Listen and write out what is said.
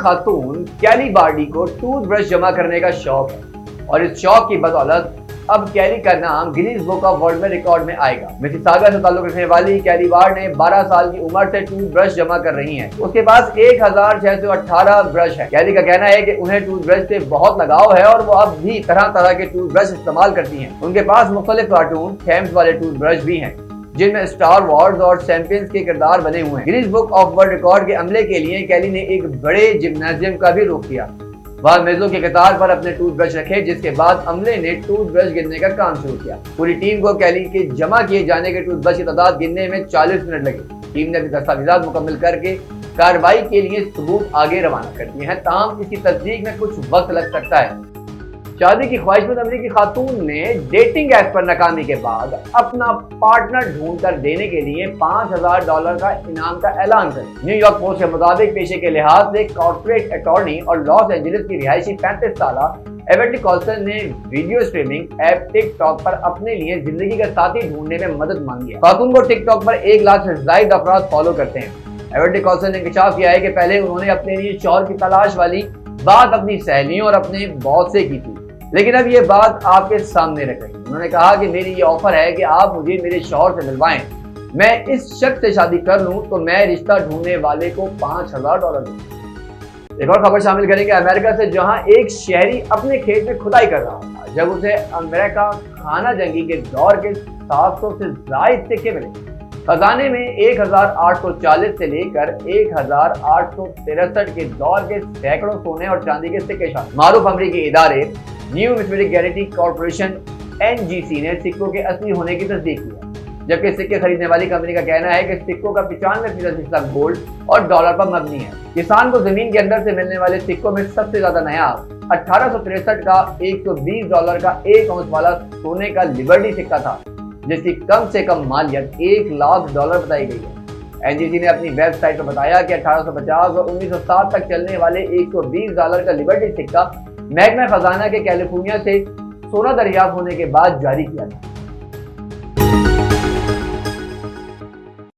खातून कैली बार्डी को टूथब्रश जमा करने का शौक है और इस शौक की बदौलत अब कैली का नाम गिनीज बुक ऑफ वर्ल्ड में रिकॉर्ड में आएगा। मिसिसागा से ताल्लुक रखने वाली कैली वार्ड ने 12 साल की उम्र से टूथब्रश जमा कर रही हैं। उसके पास 1618 ब्रश है। कैली का कहना है कि उन्हें टूथब्रश से बहुत लगाव है और वो अब भी तरह तरह के टूथब्रश इस्तेमाल करती हैं। उनके पास मुख्तलिफ कार्टून थेम्स वाले टूथब्रश भी हैं जिनमें स्टार वॉर्स और चैंपियंस के किरदार बने हुए हैं। Guinness book of world record के अमले के लिए कैली ने एक बड़े जिम्नाजियम का भी रुख किया। वह मेजों के कतार पर अपने टूथब्रश रखे, जिसके बाद अमले ने टूथब्रश गिनने का काम शुरू किया। पूरी टीम को कैली के जमा किए जाने के टूथब्रश की तादाद गिनने में 40 मिनट लगे। टीम ने अपनी दस्तावेजात मुकम्मल करके कार्रवाई के लिए सबूत आगे रवाना कर दिए हैं, ताहम इसकी तस्दीक में कुछ वक्त लग सकता है। शादी की ख्वाहिशमंद अमरीकी खातून ने डेटिंग ऐप पर नाकामी के बाद अपना पार्टनर ढूंढ कर देने के लिए $5000 का इनाम का ऐलान कर। न्यूयॉर्क पोस्ट के मुताबिक पेशे के लिहाज से कॉर्पोरेट अटॉर्नी और लॉस एंजलिस की रिहायशी 35 साला एवेटी कॉल्सन ने वीडियो स्ट्रीमिंग ऐप टिकटॉक पर अपने लिए जिंदगी का साथी ढूंढने में मदद मांगी है। खातून को टिकटॉक पर 1 लाख से ज्यादा अफराद फॉलो करते हैं। एवेटी कॉल्सन ने इंकशाफ किया है कि पहले उन्होंने अपने लिए शौहर की तलाश वाली बात अपनी सहेलियों और अपने बॉस से की थी, लेकिन अब ये बात आपके सामने रख रही है। उन्होंने कहा कि मेरी ये ऑफर है कि आप मुझे मेरे शौहर से मिलवाएं। मैं इस शख्स से शादी कर लूं तो मैं रिश्ता ढूंढने वाले को $5000 दूंगा। एक और खबर शामिल करेंगे अमेरिका से, जहां एक शहरी अपने खेत में खुदाई कर रहा था जब उसे अमेरिका खाना जंगी के दौर के 700 से ज्यादा सिक्के मिले। खजाने में 1840 से लेकर 1863 के दौर के सैकड़ों सोने और चांदी के सिक्के शामिल। मारूफ अमरीकी इदारे न्यूमिस्मेटिक गैरेंटी कॉर्पोरेशन (NGC) ने सिक्कों के असली होने की तस्दीक की है, जबकि सिक्के खरीदने वासी कंपनी का कहना है कि सिक्कों का 95% हिस्सा गोल्ड और डॉलर पर मबनी है। किसान को जमीन के अंदर से मिलने वाले सिक्कों में सबसे ज्यादा नायाब 1863 का $120 का 1 औंस वाला सोने का लिबर्टी सिक्का था, जिसकी कम से कम मालियत $1 लाख बताई गई है। NGC ने अपनी वेबसाइट पर बताया कि 1850 और 1907 तक चलने वाले $120 का लिबर्टी सिक्का मैग्ना खजाना के कैलिफोर्निया से सोना दरियाफ्त होने के बाद जारी किया था।